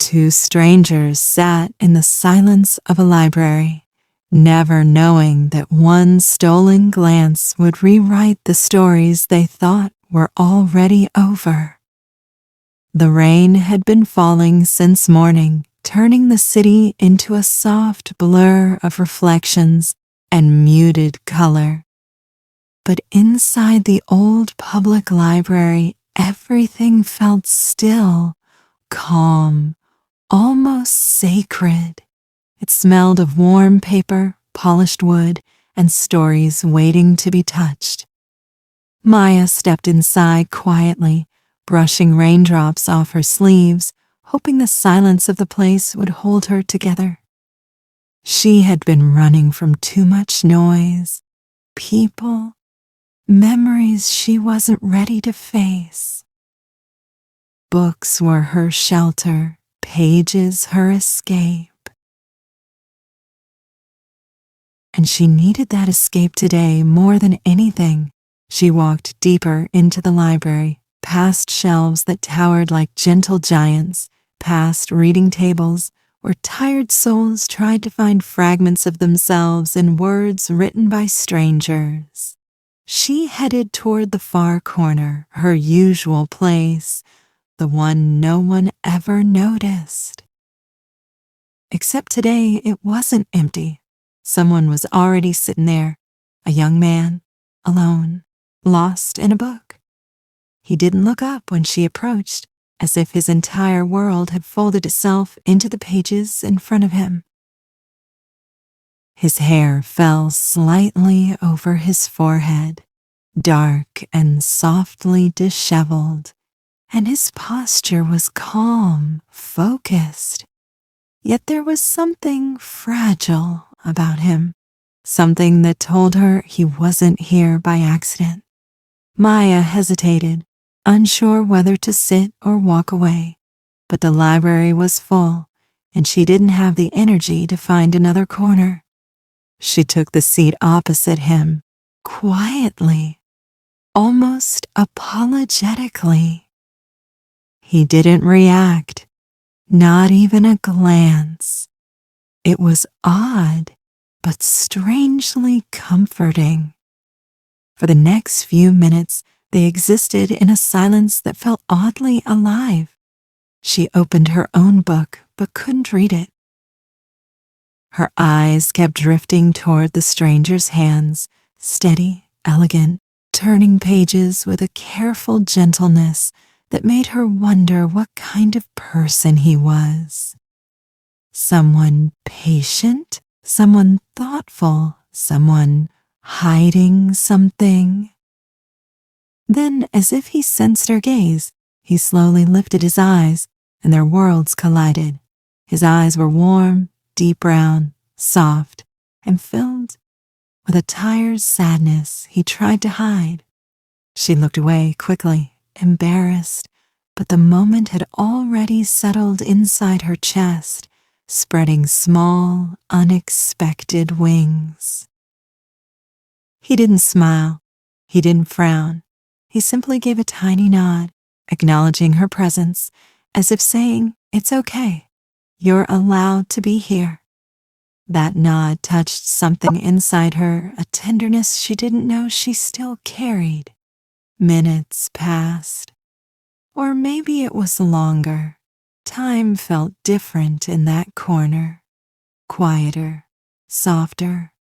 Two strangers sat in the silence of a library, never knowing that one stolen glance would rewrite the stories they thought were already over. The rain had been falling since morning, turning the city into a soft blur of reflections and muted color. But inside the old public library, everything felt still, calm, almost sacred. It smelled of warm paper, polished wood, and stories waiting to be touched. Maya stepped inside quietly, brushing raindrops off her sleeves, hoping the silence of the place would hold her together. She had been running from too much noise, people, memories she wasn't ready to face. Books were her shelter, pages her escape. And she needed that escape today more than anything. She walked deeper into the library, past shelves that towered like gentle giants, past reading tables where tired souls tried to find fragments of themselves in words written by strangers. She headed toward the far corner, her usual place, the one no one ever noticed. Except today it wasn't empty. Someone was already sitting there, a young man, alone, lost in a book. He didn't look up when she approached, as if his entire world had folded itself into the pages in front of him. His hair fell slightly over his forehead, dark and softly disheveled, and his posture was calm, focused. Yet there was something fragile about him, something that told her he wasn't here by accident. Maya hesitated, unsure whether to sit or walk away, but the library was full, and she didn't have the energy to find another corner. She took the seat opposite him, quietly, almost apologetically. He didn't react, not even a glance. It was odd, but strangely comforting. For the next few minutes, they existed in a silence that felt oddly alive. She opened her own book, but couldn't read it. Her eyes kept drifting toward the stranger's hands, steady, elegant, turning pages with a careful gentleness that made her wonder what kind of person he was. Someone patient, someone thoughtful, someone hiding something. Then, as if he sensed her gaze, he slowly lifted his eyes, and their worlds collided. His eyes were warm, deep brown, soft, and filled with a tired sadness he tried to hide. She looked away quickly, embarrassed, but the moment had already settled inside her chest, spreading small, unexpected wings. He didn't smile. He didn't frown. He simply gave a tiny nod, acknowledging her presence, as if saying, "It's okay. You're allowed to be here." That nod touched something inside her, a tenderness she didn't know she still carried. Minutes passed. Or maybe it was longer. Time felt different in that corner, quieter, softer.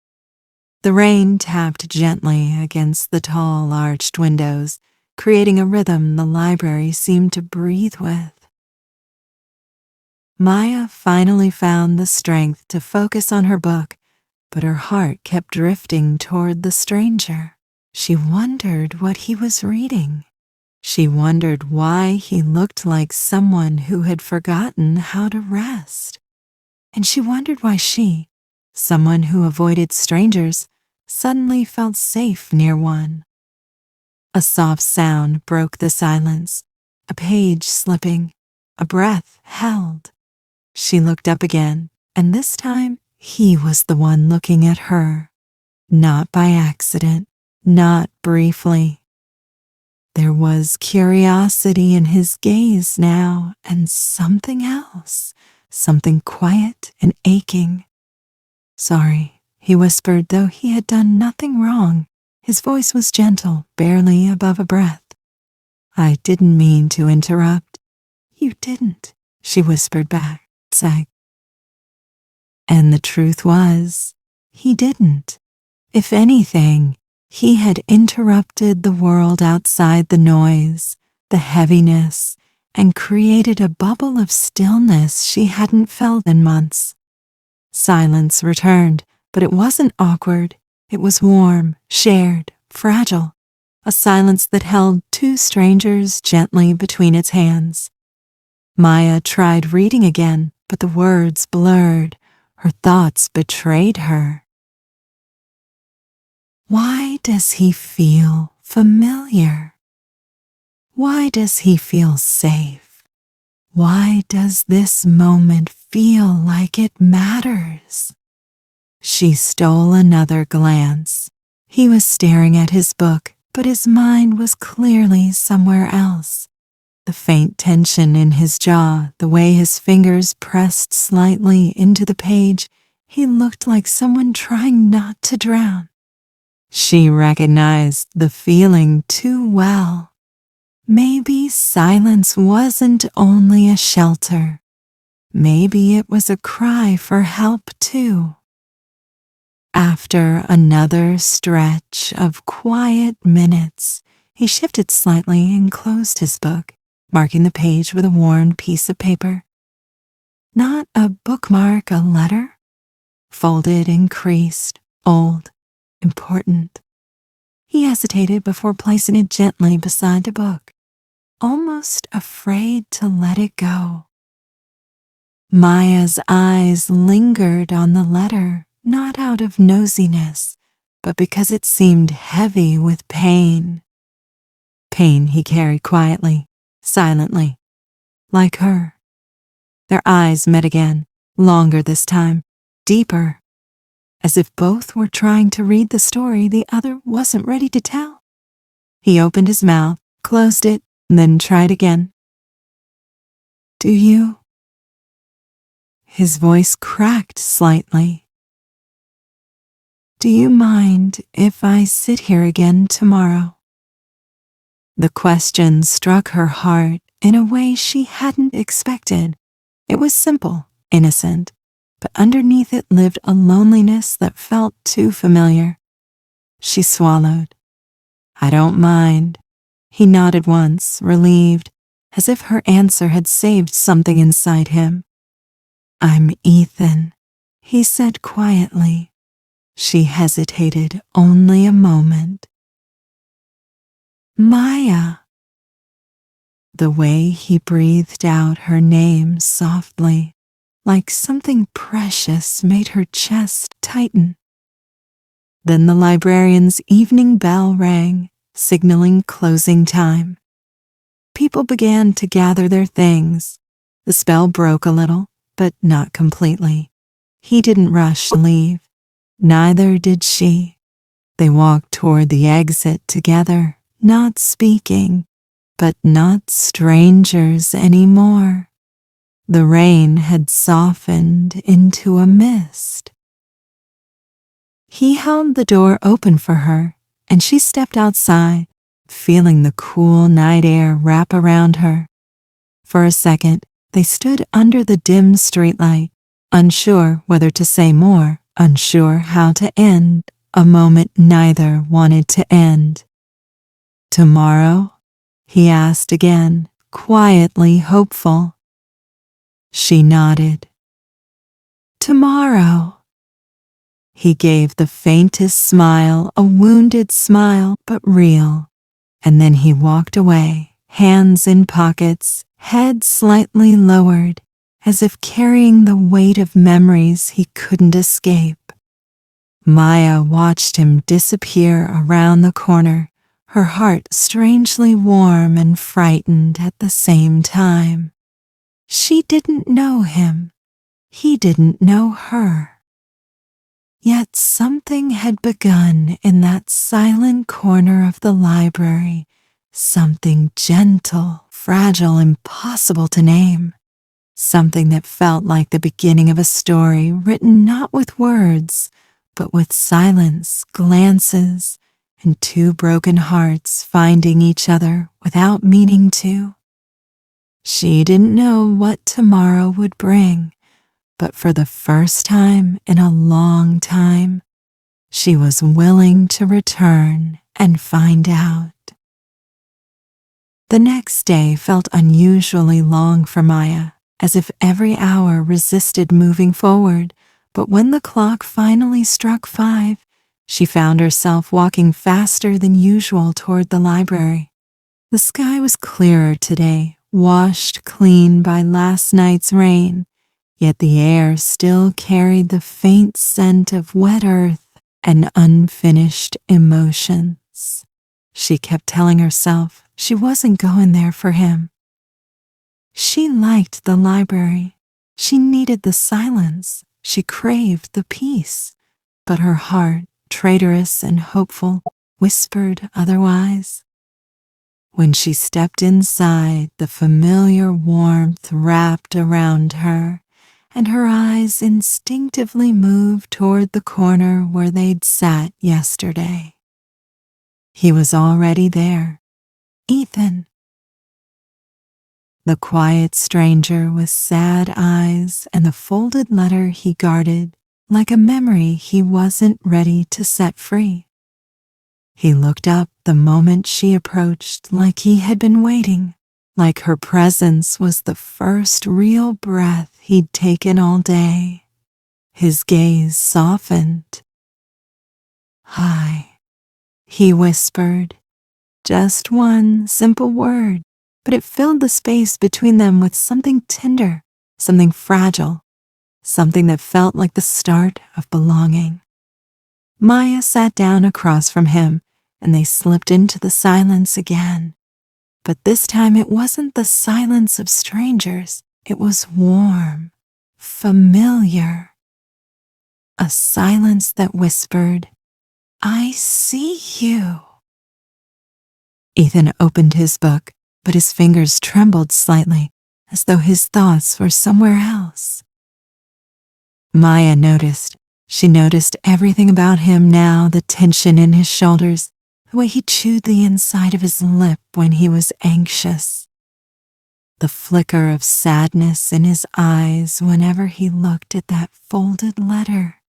The rain tapped gently against the tall, arched windows, creating a rhythm the library seemed to breathe with. Maya finally found the strength to focus on her book, but her heart kept drifting toward the stranger. She wondered what he was reading. She wondered why he looked like someone who had forgotten how to rest. And she wondered why she, someone who avoided strangers, suddenly felt safe near one. A soft sound broke the silence, a page slipping, a breath held. She looked up again, and this time he was the one looking at her. Not by accident, not briefly. There was curiosity in his gaze now, and something else, something quiet and aching. "Sorry," he whispered, though he had done nothing wrong. His voice was gentle, barely above a breath. "I didn't mean to interrupt." "You didn't," she whispered back, sag. And the truth was, he didn't. If anything, he had interrupted the world outside, the noise, the heaviness, and created a bubble of stillness she hadn't felt in months. Silence returned, but it wasn't awkward. It was warm, shared, fragile. A silence that held two strangers gently between its hands. Maya tried reading again, but the words blurred. Her thoughts betrayed her. Why does he feel familiar? Why does he feel safe? Why does this moment feel like it matters? She stole another glance. He was staring at his book, but his mind was clearly somewhere else. The faint tension in his jaw, the way his fingers pressed slightly into the page, he looked like someone trying not to drown. She recognized the feeling too well. Maybe silence wasn't only a shelter. Maybe it was a cry for help too. After another stretch of quiet minutes, he shifted slightly and closed his book, marking the page with a worn piece of paper. Not a bookmark, a letter. Folded and creased, old, important. He hesitated before placing it gently beside the book, almost afraid to let it go. Maya's eyes lingered on the letter, not out of nosiness, but because it seemed heavy with pain. Pain he carried quietly, silently, like her. Their eyes met again, longer this time, deeper, as if both were trying to read the story the other wasn't ready to tell. He opened his mouth, closed it, then tried again. "Do you?" His voice cracked slightly. "Do you mind if I sit here again tomorrow?" The question struck her heart in a way she hadn't expected. It was simple, innocent, but underneath it lived a loneliness that felt too familiar. She swallowed. "I don't mind." He nodded once, relieved, as if her answer had saved something inside him. "I'm Ethan," he said quietly. She hesitated only a moment. "Maya." The way he breathed out her name softly, like something precious, made her chest tighten. Then the librarian's evening bell rang, signaling closing time. People began to gather their things. The spell broke a little, but not completely. He didn't rush to leave. Neither did she. They walked toward the exit together, not speaking, but not strangers anymore. The rain had softened into a mist. He held the door open for her, and she stepped outside, feeling the cool night air wrap around her. For a second, they stood under the dim streetlight, unsure whether to say more, unsure how to end a moment neither wanted to end. "Tomorrow?" he asked again, quietly hopeful. She nodded. "Tomorrow." He gave the faintest smile, a wounded smile, but real, and then he walked away, hands in pockets, head slightly lowered, as if carrying the weight of memories he couldn't escape. Maya watched him disappear around the corner, her heart strangely warm and frightened at the same time. She didn't know him. He didn't know her. Yet something had begun in that silent corner of the library, something gentle, fragile, impossible to name. something that felt like the beginning of a story written not with words, but with silence, glances, and two broken hearts finding each other without meaning to. She didn't know what tomorrow would bring, but for the first time in a long time, she was willing to return and find out. The next day felt unusually long for Maya, as if every hour resisted moving forward, but when the clock finally struck 5, she found herself walking faster than usual toward the library. The sky was clearer today, washed clean by last night's rain, yet the air still carried the faint scent of wet earth and unfinished emotions. She kept telling herself she wasn't going there for him. She liked the library. She needed the silence. She craved the peace. But her heart, traitorous and hopeful, whispered otherwise. When she stepped inside, the familiar warmth wrapped around her, and her eyes instinctively moved toward the corner where they'd sat yesterday. He was already there. Ethan. The quiet stranger with sad eyes and the folded letter he guarded like a memory he wasn't ready to set free. He looked up the moment she approached like he had been waiting, like her presence was the first real breath he'd taken all day. His gaze softened. "Hi," he whispered. Just one simple word, but it filled the space between them with something tender, something fragile, something that felt like the start of belonging. Maya sat down across from him, and they slipped into the silence again. But this time it wasn't the silence of strangers. It was warm, familiar. A silence that whispered, "I see you." Ethan opened his book, but his fingers trembled slightly, as though his thoughts were somewhere else. Maya noticed. She noticed everything about him now, the tension in his shoulders, the way he chewed the inside of his lip when he was anxious, the flicker of sadness in his eyes whenever he looked at that folded letter.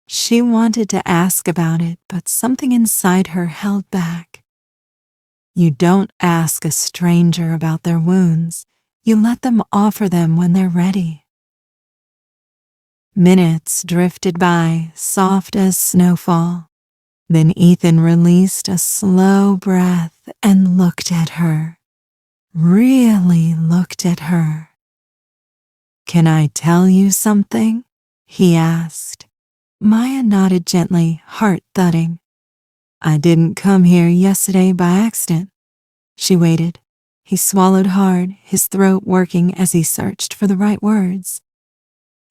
She wanted to ask about it, but something inside her held back. You don't ask a stranger about their wounds. You let them offer them when they're ready. Minutes drifted by, soft as snowfall. Then Ethan released a slow breath and looked at her. Really looked at her. "Can I tell you something?" he asked. Maya nodded gently, heart thudding. "I didn't come here yesterday by accident." She waited. He swallowed hard, his throat working as he searched for the right words.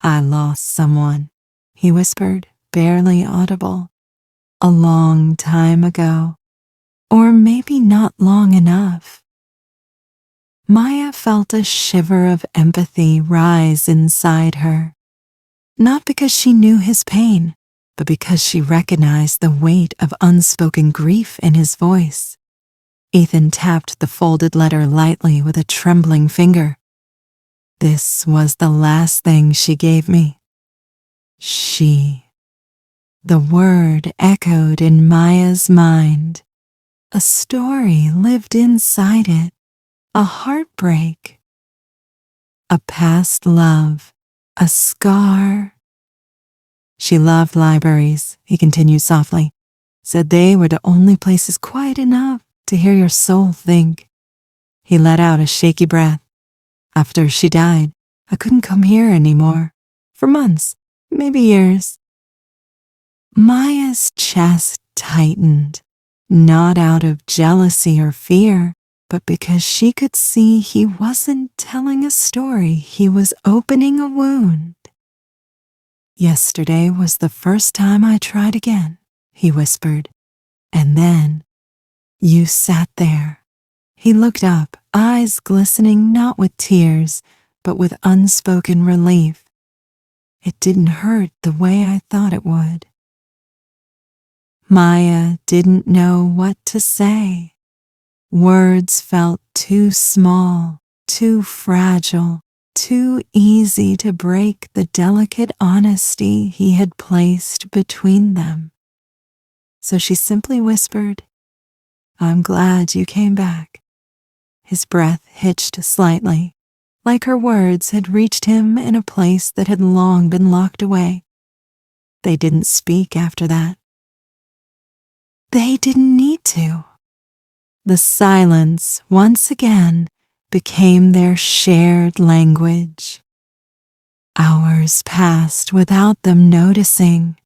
"I lost someone," he whispered, barely audible. "A long time ago. Or maybe not long enough." Maya felt a shiver of empathy rise inside her. Not because she knew his pain, but because she recognized the weight of unspoken grief in his voice. Ethan tapped the folded letter lightly with a trembling finger. "This was the last thing she gave me." She. The word echoed in Maya's mind. A story lived inside it. A heartbreak. A past love. A scar. She loved libraries, he continued softly. Said they were the only places quiet enough to hear your soul think. He let out a shaky breath. After she died, I couldn't come here anymore. For months, maybe years. Maya's chest tightened, not out of jealousy or fear, but because she could see he wasn't telling a story, he was opening a wound. "Yesterday was the first time I tried again," he whispered. "And then, you sat there." He looked up, eyes glistening not with tears, but with unspoken relief. It didn't hurt the way I thought it would. Maya didn't know what to say. Words felt too small, too fragile, too easy to break the delicate honesty he had placed between them. So she simply whispered, "I'm glad you came back." His breath hitched slightly, like her words had reached him in a place that had long been locked away. They didn't speak after that. They didn't need to. The silence, once again, became their shared language. Hours passed without them noticing.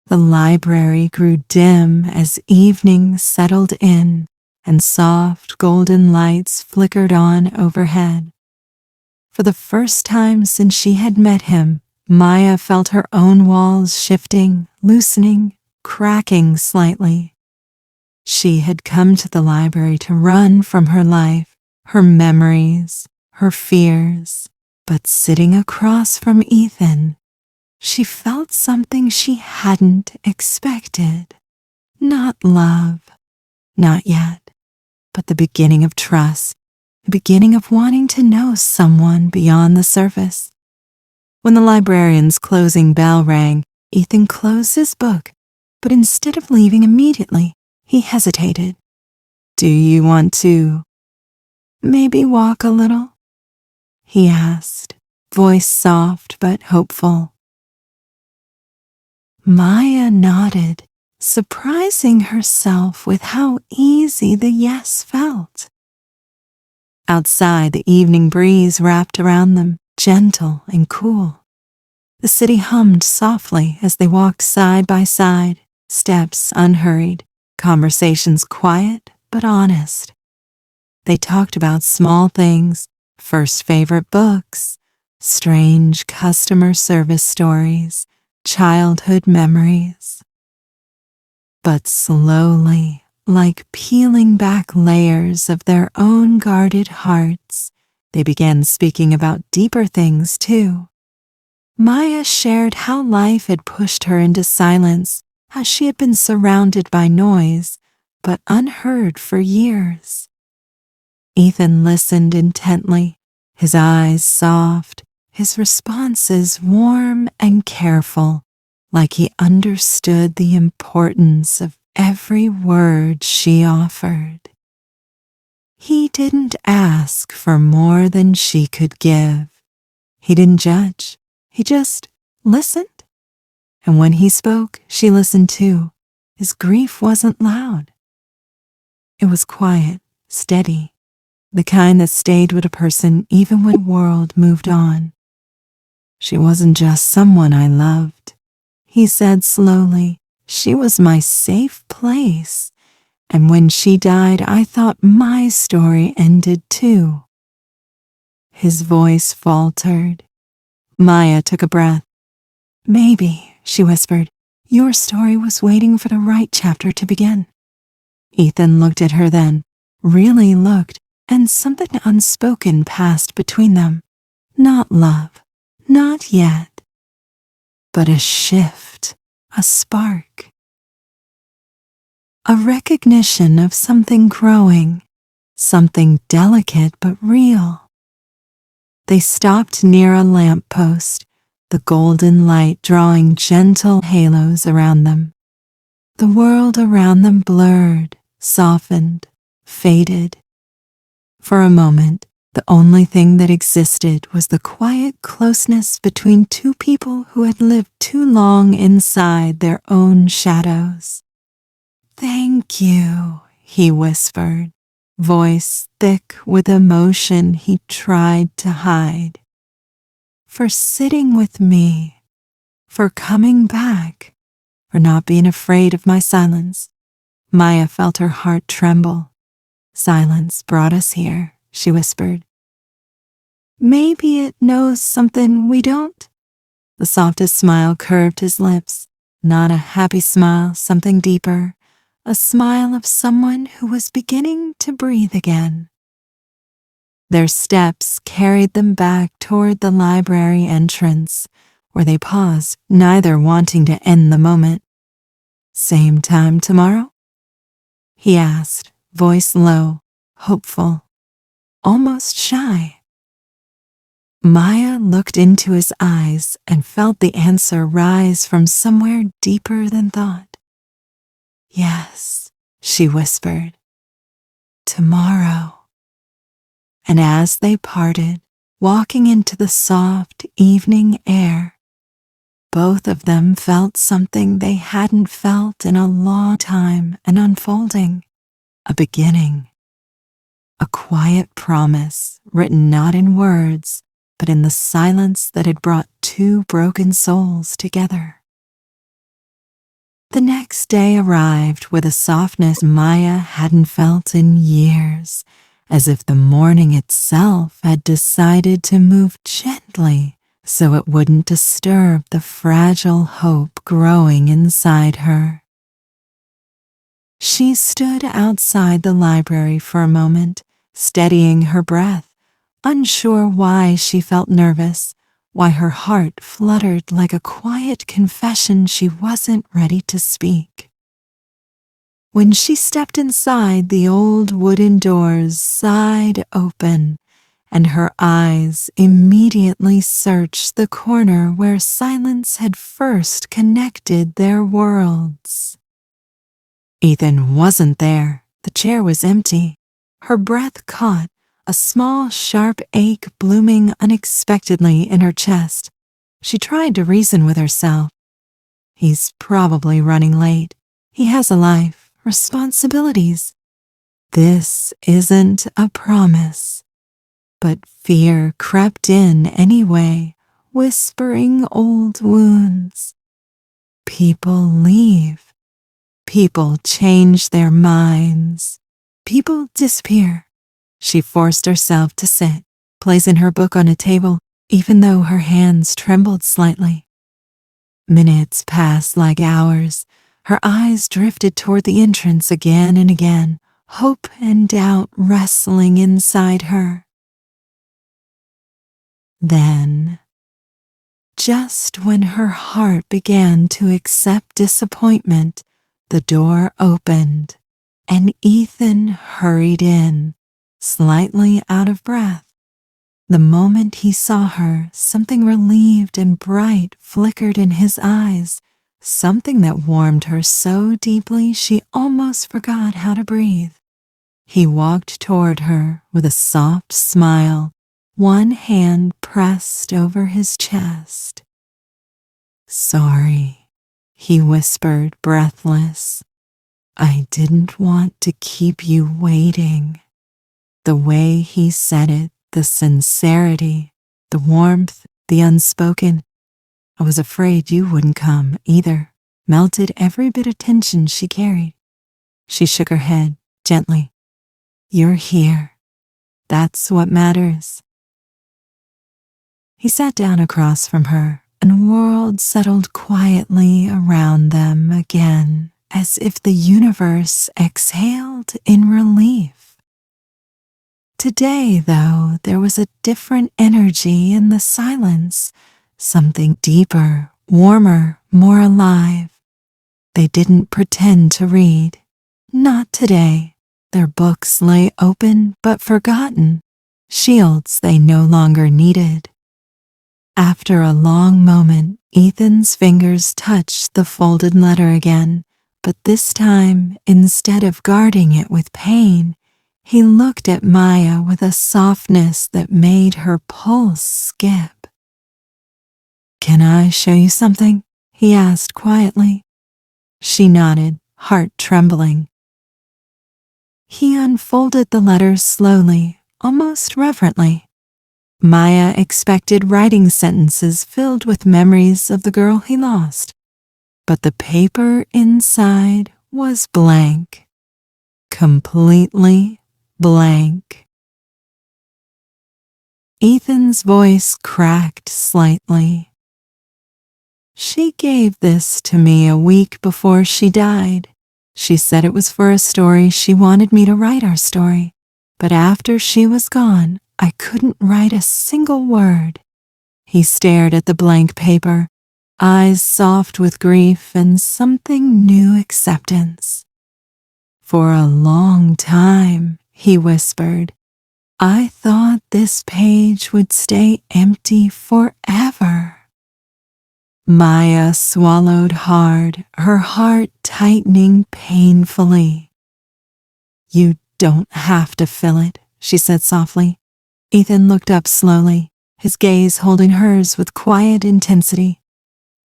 The library grew dim as evening settled in and soft golden lights flickered on overhead. For the first time since she had met him, Maya felt her own walls shifting, loosening, cracking slightly. She had come to the library to run from her life, her memories, her fears, but sitting across from Ethan, she felt something she hadn't expected. Not love, not yet, but the beginning of trust, the beginning of wanting to know someone beyond the surface. When the librarian's closing bell rang, Ethan closed his book, but instead of leaving immediately, he hesitated. "Do you want to maybe walk a little?" he asked, voice soft but hopeful. Maya nodded, surprising herself with how easy the yes felt. Outside, the evening breeze wrapped around them, gentle and cool. The city hummed softly as they walked side by side, steps unhurried, conversations quiet but honest. They talked about small things, first favorite books, strange customer service stories, childhood memories. But slowly, like peeling back layers of their own guarded hearts, they began speaking about deeper things too. Maya shared how life had pushed her into silence, how she had been surrounded by noise, but unheard for years. Ethan listened intently, his eyes soft, his responses warm and careful, like he understood the importance of every word she offered. He didn't ask for more than she could give. He didn't judge. He just listened. And when he spoke, she listened too. His grief wasn't loud. It was quiet, steady, the kind that stayed with a person even when the world moved on. "She wasn't just someone I loved," he said slowly. "She was my safe place. And when she died, I thought my story ended too." His voice faltered. Maya took a breath. "Maybe," she whispered, "your story was waiting for the right chapter to begin." Ethan looked at her then, really looked, and something unspoken passed between them. Not love, not yet, but a shift, a spark. A recognition of something growing, something delicate but real. They stopped near a lamppost, the golden light drawing gentle halos around them. The world around them blurred, softened, faded. For a moment, the only thing that existed was the quiet closeness between two people who had lived too long inside their own shadows. "Thank you," he whispered, voice thick with emotion he tried to hide. "For sitting with me, for coming back, for not being afraid of my silence." Maya felt her heart tremble. "Silence brought us here," she whispered. "Maybe it knows something we don't." The softest smile curved his lips, not a happy smile, something deeper, a smile of someone who was beginning to breathe again. Their steps carried them back toward the library entrance, where they paused, neither wanting to end the moment. "Same time tomorrow?" he asked, voice low, hopeful, almost shy. Maya looked into his eyes and felt the answer rise from somewhere deeper than thought. "Yes," she whispered, "tomorrow." And as they parted, walking into the soft evening air, both of them felt something they hadn't felt in a long time, an unfolding, a beginning, a quiet promise written not in words, but in the silence that had brought two broken souls together. The next day arrived with a softness Maya hadn't felt in years, as if the morning itself had decided to move gently so it wouldn't disturb the fragile hope growing inside her. She stood outside the library for a moment, steadying her breath, unsure why she felt nervous, why her heart fluttered like a quiet confession she wasn't ready to speak. When she stepped inside, the old wooden doors sighed open, and her eyes immediately searched the corner where silence had first connected their worlds. Ethan wasn't there. The chair was empty. Her breath caught, a small, sharp ache blooming unexpectedly in her chest. She tried to reason with herself. He's probably running late. He has a life, responsibilities. This isn't a promise. But fear crept in anyway, whispering old wounds. People leave. People change their minds. People disappear. She forced herself to sit, placing her book on a table, even though her hands trembled slightly. Minutes passed like hours. Her eyes drifted toward the entrance again and again, hope and doubt wrestling inside her. Then, just when her heart began to accept disappointment, the door opened, and Ethan hurried in, slightly out of breath. The moment he saw her, something relieved and bright flickered in his eyes, something that warmed her so deeply she almost forgot how to breathe. He walked toward her with a soft smile, one hand pressed over his chest. "Sorry," he whispered, breathless. "I didn't want to keep you waiting." The way he said it, the sincerity, the warmth, the unspoken, "I was afraid you wouldn't come either," melted every bit of tension she carried. She shook her head gently. "You're here. That's what matters." He sat down across from her, and the world settled quietly around them again, as if the universe exhaled in relief. Today, though, there was a different energy in the silence, something deeper, warmer, more alive. They didn't pretend to read. Not today. Their books lay open but forgotten, shields they no longer needed. After a long moment, Ethan's fingers touched the folded letter again, but this time, instead of guarding it with pain, he looked at Maya with a softness that made her pulse skip. "Can I show you something?" he asked quietly. She nodded, heart trembling. He unfolded the letter slowly, almost reverently. Maya expected writing sentences filled with memories of the girl he lost, but the paper inside was blank, completely blank. Ethan's voice cracked slightly. "She gave this to me a week before she died. She said it was for a story she wanted me to write our story, but after she was gone, I couldn't write a single word. He stared at the blank paper, eyes soft with grief and something new acceptance. For a long time, he whispered, I thought this page would stay empty forever. Maya swallowed hard, her heart tightening painfully. You don't have to fill it, she said softly. Ethan looked up slowly, his gaze holding hers with quiet intensity.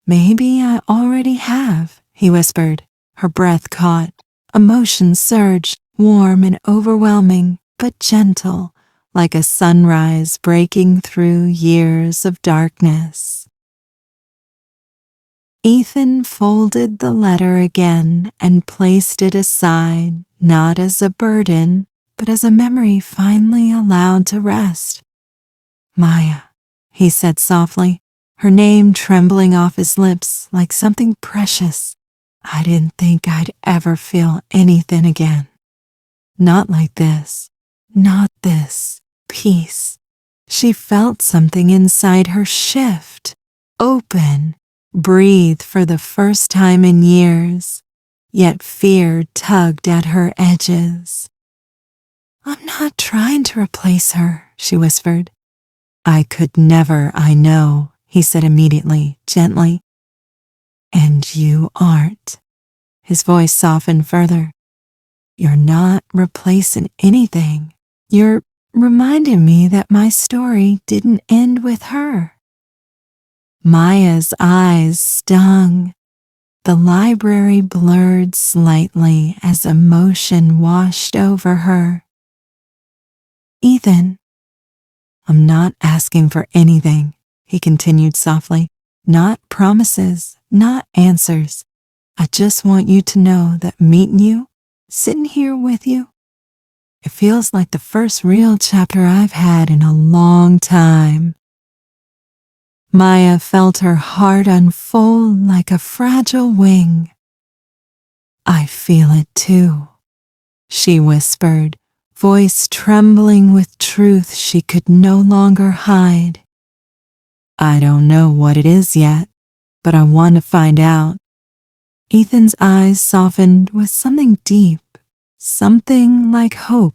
Maybe I already have, he whispered. Her breath caught. Emotion surged, warm and overwhelming, but gentle, like a sunrise breaking through years of darkness. Ethan folded the letter again and placed it aside, not as a burden, but as a memory finally allowed to rest. Maya, he said softly, her name trembling off his lips like something precious. I didn't think I'd ever feel anything again. Not like this. Not this. Peace. She felt something inside her shift, open, breathe for the first time in years, yet fear tugged at her edges. I'm not trying to replace her, she whispered. I could never, I know, he said immediately, gently. And you aren't. His voice softened further. You're not replacing anything. You're reminding me that my story didn't end with her. Maya's eyes stung. The library blurred slightly as emotion washed over her. Ethan, I'm not asking for anything, he continued softly. Not promises, not answers. I just want you to know that meeting you, sitting here with you, it feels like the first real chapter I've had in a long time. Maya felt her heart unfold like a fragile wing. I feel it too, she whispered, voice trembling with truth she could no longer hide. I don't know what it is yet, but I want to find out. Ethan's eyes softened with something deep, something like hope,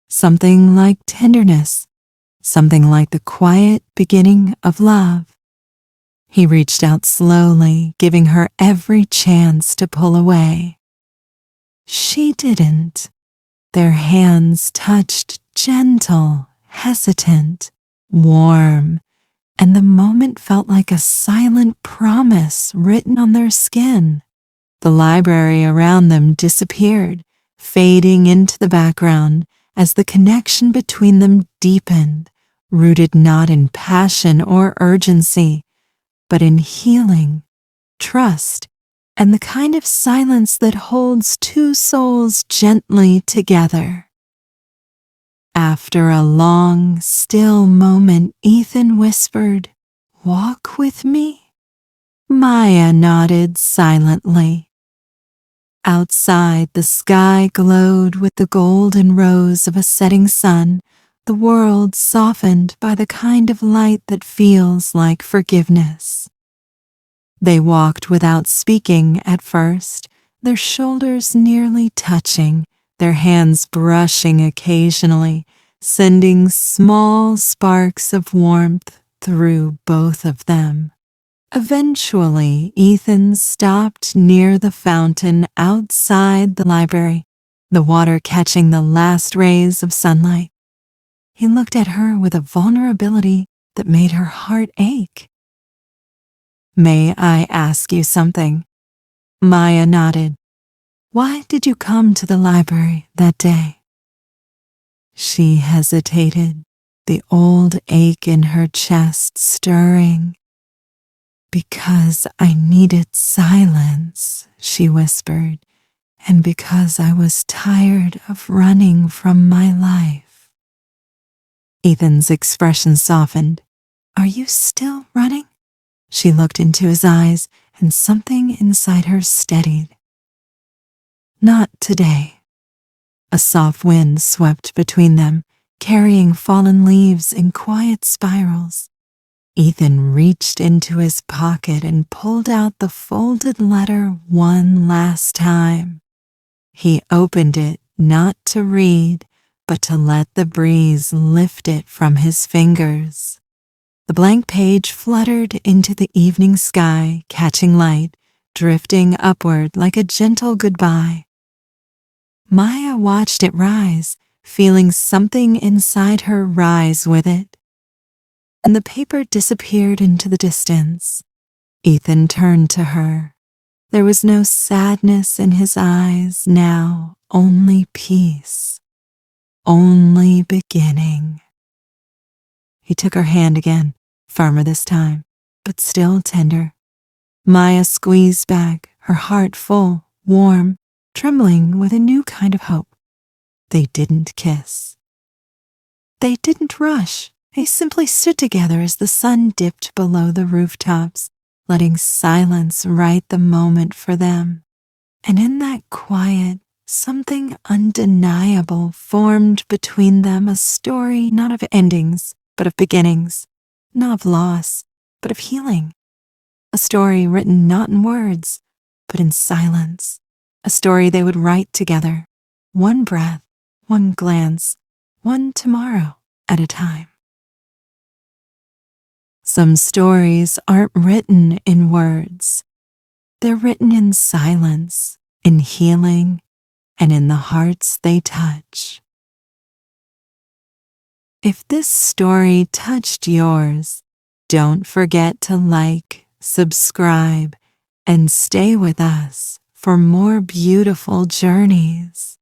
something like tenderness, something like the quiet beginning of love. He reached out slowly, giving her every chance to pull away. She didn't. Their hands touched, gentle, hesitant, warm, and the moment felt like a silent promise written on their skin. The library around them disappeared, fading into the background as the connection between them deepened, rooted not in passion or urgency, but in healing, trust, and the kind of silence that holds two souls gently together. After a long, still moment, Ethan whispered, "Walk with me?" Maya nodded silently. Outside, the sky glowed with the golden rose of a setting sun, the world softened by the kind of light that feels like forgiveness. They walked without speaking at first, their shoulders nearly touching, their hands brushing occasionally, sending small sparks of warmth through both of them. Eventually, Ethan stopped near the fountain outside the library, the water catching the last rays of sunlight. He looked at her with a vulnerability that made her heart ache. May I ask you something? Maya nodded. Why did you come to the library that day? She hesitated, the old ache in her chest stirring. Because I needed silence, she whispered, and because I was tired of running from my life. Ethan's expression softened. Are you still running? She looked into his eyes, and something inside her steadied. Not today. A soft wind swept between them, carrying fallen leaves in quiet spirals. Ethan reached into his pocket and pulled out the folded letter one last time. He opened it not to read, but to let the breeze lift it from his fingers. The blank page fluttered into the evening sky, catching light, drifting upward like a gentle goodbye. Maya watched it rise, feeling something inside her rise with it. And the paper disappeared into the distance. Ethan turned to her. There was no sadness in his eyes now, only peace, only beginning. He took her hand again, firmer this time, but still tender. Maya squeezed back, her heart full, warm, trembling with a new kind of hope. They didn't kiss. They didn't rush. They simply stood together as the sun dipped below the rooftops, letting silence write the moment for them. And in that quiet, something undeniable formed between them, a story not of endings, but of beginnings, not of loss, but of healing. A story written not in words, but in silence. A story they would write together, one breath, one glance, one tomorrow at a time. Some stories aren't written in words. They're written in silence, in healing, and in the hearts they touch. If this story touched yours, don't forget to like, subscribe, and stay with us for more beautiful journeys.